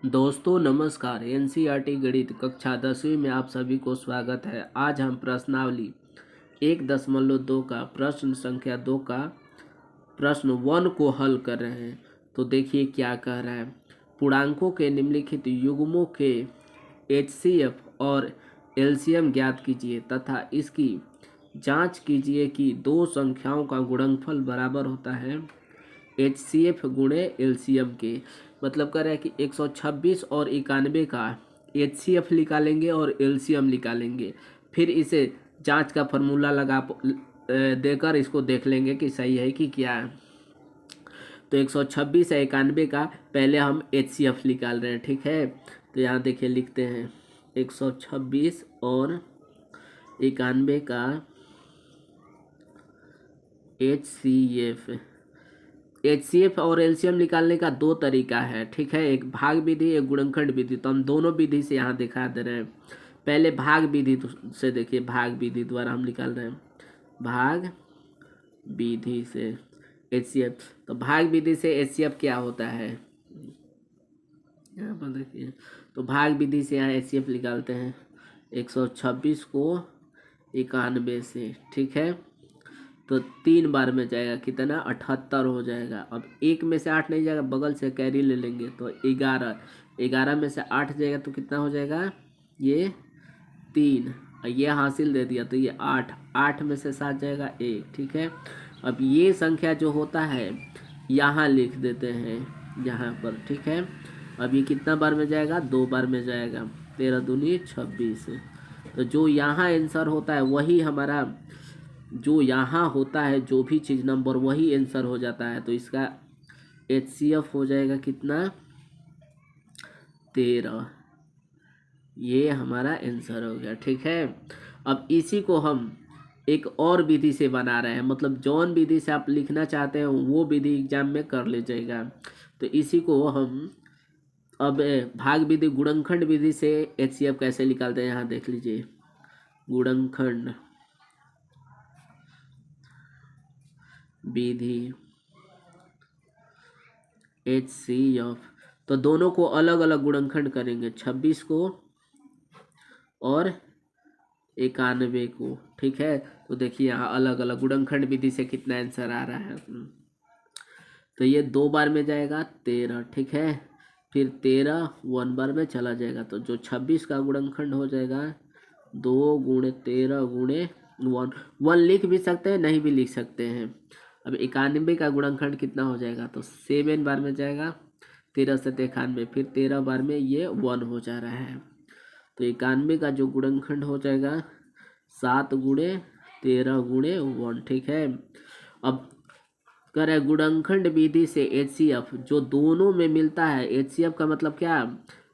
दोस्तों नमस्कार। एनसीईआरटी गणित कक्षा 10वीं में आप सभी को स्वागत है। आज हम प्रश्नावली 1.2 का प्रश्न संख्या 2 का प्रश्न 1 को हल कर रहे हैं। तो देखिए क्या कह रहा है। पूर्णांकों के निम्नलिखित युग्मों के एचसीएफ और एलसीएम ज्ञात कीजिए तथा इसकी जांच कीजिए कि दो संख्याओं का गुणनफल बराबर होता है एचसीएफ गुणे एलसीएम के। मतलब कर रहा है कि 126 और 91 का एचसीएफ निकालेंगे और एलसीएम निकालेंगे, फिर इसे जांच का फॉर्मूला देकर इसको देख लेंगे कि सही है कि क्या है। तो 126 या 91 का पहले हम एचसीएफ निकाल रहे हैं, ठीक है। तो यहाँ देखिए लिखते हैं 126 और 91 का एचसीएफ और एलसीएम निकालने का दो तरीका है, ठीक है। एक भाग विधि, एक गुणनखंड विधि। तो हम दोनों विधि से यहाँ दिखा दे रहे हैं। पहले भाग विधि से देखिए, भाग विधि द्वारा हम निकाल रहे हैं भाग विधि से एचसीएफ। तो भाग विधि से एचसीएफ क्या होता है यहाँ पर देखिए। तो भाग विधि से यहाँ एचसीएफ निकालते हैं 126 को 91 से, ठीक है। तो 3 बार में जाएगा कितना, 78 हो जाएगा। अब 1 में से 8 नहीं जाएगा, बगल से कैरी ले लेंगे तो 11 में से 8 जाएगा तो कितना हो जाएगा, ये 3। ये हासिल दे दिया तो ये 8 में से 7 जाएगा 1, ठीक है। अब ये संख्या जो होता है यहाँ लिख देते हैं यहाँ पर, ठीक है। अब ये कितना बार में जाएगा, 2 बार में जाएगा। 13 दूनी 26। तो जो यहाँ आंसर होता है वही हमारा, जो यहाँ होता है जो भी चीज़ नंबर वही आंसर हो जाता है। तो इसका एचसीएफ हो जाएगा कितना, 13। ये हमारा आंसर हो गया, ठीक है। अब इसी को हम एक और विधि से बना रहे हैं, मतलब जौन विधि से आप लिखना चाहते हैं वो विधि एग्जाम में कर लीजिएगा। तो इसी को हम अब भाग विधि गुणनखंड विधि से एचसीएफ कैसे निकालते हैं यहाँ देख लीजिए। गुणनखंड विधि एचसीएफ, तो दोनों को अलग अलग गुणनखंड करेंगे, 26 को और 91 को, ठीक है। तो देखिए यहाँ अलग अलग गुणनखंड विधि से कितना आंसर आ रहा है। तो ये 2 बार में जाएगा 13, ठीक है। फिर 13 1 बार में चला जाएगा। तो जो 26 का गुणनखंड हो जाएगा 2 गुणे 13 गुणे 1 लिख भी सकते हैं, नहीं भी लिख सकते हैं। अब 91 का गुणनखंड कितना हो जाएगा, तो 7 बार में जाएगा। 13 से 91, फिर 13 बार में ये 1 हो जा रहा है। तो 91 का जो गुणनखंड हो जाएगा 7 गुणे 13 गुणे 1, ठीक है। अब करें गुणनखंड विधि से एचसीएफ जो दोनों में मिलता है। एचसीएफ का मतलब क्या,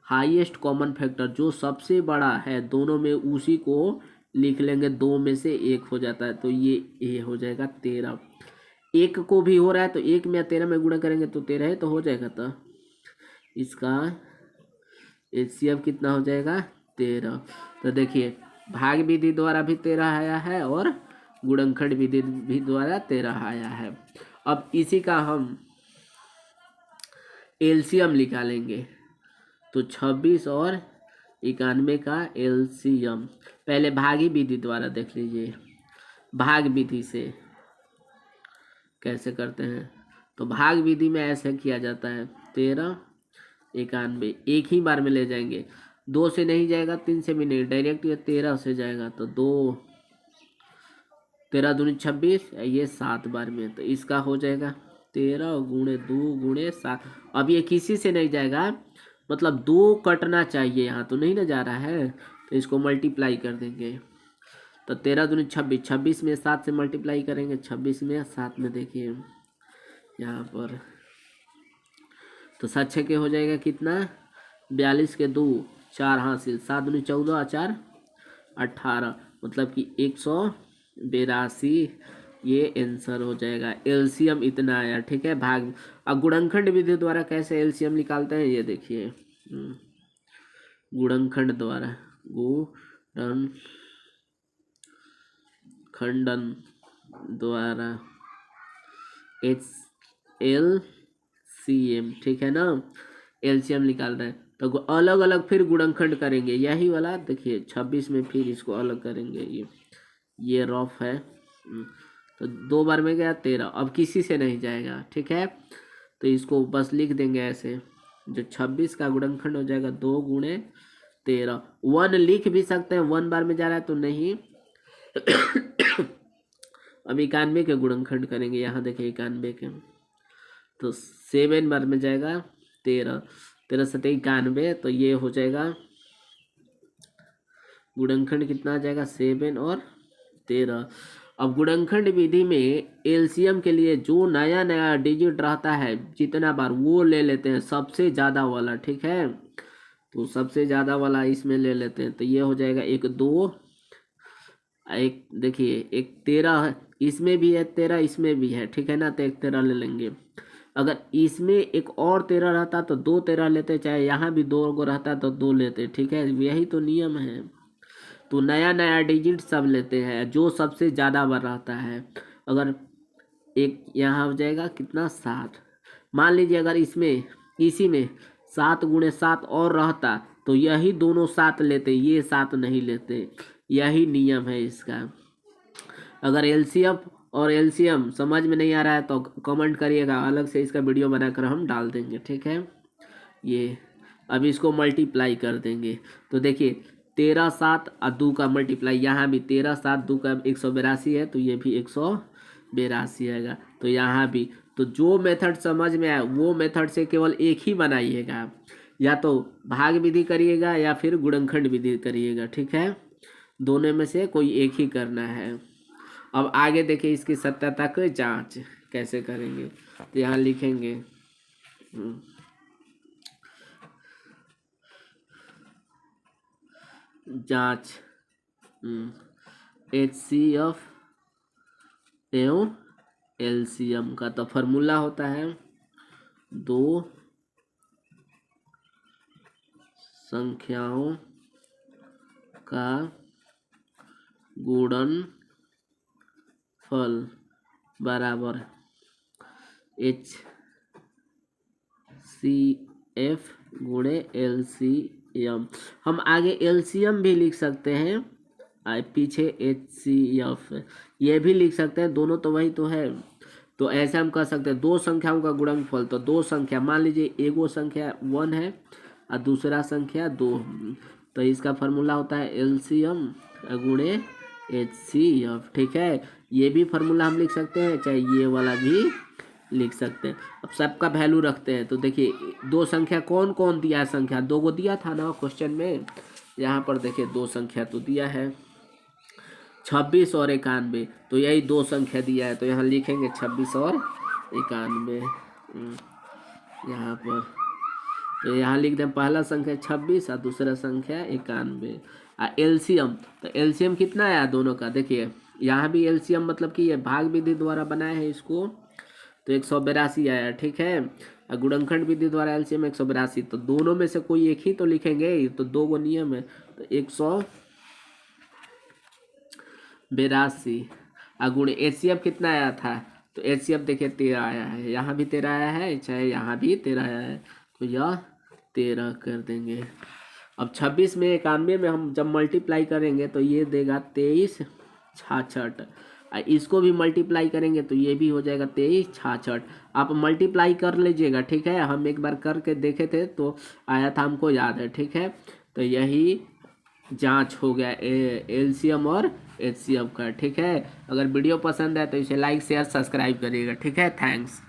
हाईएस्ट कॉमन फैक्टर, जो सबसे बड़ा है दोनों में उसी को लिख लेंगे। 2 में से 1 हो जाता है तो ये हो जाएगा 13। 1 को भी हो रहा है तो 1 में 13 में गुणा करेंगे तो 13 है तो हो जाएगा। तो इसका एचसीएफ कितना हो जाएगा, 13। तो देखिए भाग विधि द्वारा भी 13 आया है और गुणनखंड विधि भी द्वारा 13 आया है। अब इसी का हम एलसीएम निकालेंगे। तो 26 और 91 का एलसीएम पहले भागी विधि द्वारा देख लीजिए। भाग विधि से कैसे करते हैं, तो भाग विधि में ऐसे किया जाता है 13 91 एक ही बार में ले जाएंगे। 2 से नहीं जाएगा, 3 से भी नहीं, डायरेक्ट ये 13 से जाएगा। तो 2 13 दूनी 26, ये 7 बार में। तो इसका हो जाएगा 13 गुणे 2 गुणे 7। अब ये किसी से नहीं जाएगा, मतलब 2 कटना चाहिए, यहाँ तो नहीं ना जा रहा है। तो इसको मल्टीप्लाई कर देंगे। तो 13 दूनी 26, 26 में 7 से मल्टीप्लाई करेंगे, 26 में 7 में देखिए यहाँ पर। तो 7 6 के हो जाएगा कितना, 42 के 2 4 हासिल, 7 दूनी 14 4 18, मतलब कि 182 ये आंसर हो जाएगा। एलसीएम इतना आया, ठीक है। भाग अब गुणनखंड विधि द्वारा कैसे एलसीएम निकालते हैं ये देखिए। गुणनखंड द्वारा खंडन द्वारा एच एल सी एम, ठीक है ना। एलसीएम निकाल रहे हैं तो अलग अलग फिर गुणनखंड करेंगे। यही वाला देखिए 26 में फिर इसको अलग करेंगे। ये रफ है। तो 2 बार में गया 13, अब किसी से नहीं जाएगा, ठीक है। तो इसको बस लिख देंगे ऐसे, जो 26 का गुणनखंड हो जाएगा 2 गुणे 13। 1 लिख भी सकते हैं, 1 बार में जा रहा है तो नहीं। अब 91 के गुणनखंड करेंगे। यहाँ देखिए 91 के, तो 7 बार में जाएगा 13, 13 से 91, तो ये हो जाएगा गुणनखंड कितना आ जाएगा 7 और 13। अब गुणनखंड विधि में एलसीएम के लिए जो नया नया डिजिट रहता है जितना बार वो ले लेते हैं सबसे ज़्यादा वाला, ठीक है। तो सबसे ज़्यादा वाला इसमें ले लेते हैं, तो ये हो जाएगा 1 2, एक देखिए 1 13 इसमें भी है, 13 इसमें भी है, ठीक है ना। तो 1 13 ले लेंगे। अगर इसमें एक और 13 रहता तो 2 13 लेते, चाहे यहाँ भी 2 गो रहता तो 2 लेते, ठीक है। यही तो नियम है। तो नया नया डिजिट सब लेते हैं जो सबसे ज़्यादा बार रहता है। अगर एक यहाँ हो जाएगा कितना 7, मान लीजिए अगर इसमें इसी में 7 गुणे 7 और रहता तो यही दोनों 7 लेते, ये 7 नहीं लेते। यही नियम है इसका। अगर एलसीएम और एलसीएम समझ में नहीं आ रहा है तो कमेंट करिएगा, अलग से इसका वीडियो बनाकर हम डाल देंगे, ठीक है। ये अब इसको मल्टीप्लाई कर देंगे तो देखिए 13 7 और 2 का मल्टीप्लाई, यहाँ भी 13 7 2 का 182 है, तो ये भी 182 आएगा। तो यहाँ भी तो जो मेथड समझ में आए वो मेथड से केवल एक ही बनाइएगा, या तो भाग विधि करिएगा या फिर गुणनखंड विधि करिएगा, ठीक है। दोनों में से कोई एक ही करना है। अब आगे देखिए इसकी सत्यता की जांच कैसे करेंगे। तो यहाँ लिखेंगे जांच HCF एवं एलसीएम का। तो फॉर्मूला होता है 2 संख्याओं का गुणनफल बराबर HCF गुणे LCM। हम आगे LCM भी लिख सकते हैं, पीछे HCF ये भी लिख सकते हैं, दोनों तो वही तो है। तो ऐसे हम कर सकते हैं 2 संख्याओं का गुणनफल। तो 2 संख्या, मान लीजिए एगो संख्या 1 है और दूसरा संख्या 2, तो इसका फार्मूला होता है LCM गुणे HCF, ठीक है। ये भी फार्मूला हम लिख सकते हैं, चाहे ये वाला भी लिख सकते हैं। अब सबका वैल्यू रखते हैं। तो देखिए 2 संख्या कौन कौन दिया है, संख्या 2 को दिया था ना क्वेश्चन में। यहाँ पर देखिए 2 संख्या तो दिया है 26 और 91, तो यही 2 संख्या दिया है। तो यहाँ लिखेंगे 26 और 91 यहाँ पर। तो यहाँ लिख दें पहला संख्या 26 और दूसरा संख्या 91। एलसीएम, तो एलसीएम कितना आया दोनों का, देखिए यहाँ भी एलसीएम मतलब कि ये भाग विधि द्वारा बनाए हैं इसको, तो 182 आया, ठीक है। और गुणनखंड विधि द्वारा एलसीएम 182, तो दोनों में से कोई एक ही तो लिखेंगे, तो 2 गो नियम है। तो 182 और गुणे HCF कितना आया था, तो HCF देखिए 13 आया है, यहाँ भी 13 आया है, चाहे यहाँ भी 13 आया है, तो यह 13 कर देंगे। अब 26 में 91 में हम जब मल्टीप्लाई करेंगे तो ये देगा 23 66, इसको भी मल्टीप्लाई करेंगे तो ये भी हो जाएगा 23 66। आप मल्टीप्लाई कर लीजिएगा, ठीक है। हम एक बार करके देखे थे तो आया था, हमको याद है, ठीक है। तो यही जांच हो गया एलसीएम और HCF का, ठीक है। अगर वीडियो पसंद है तो इसे लाइक शेयर सब्सक्राइब करिएगा, ठीक है। थैंक्स।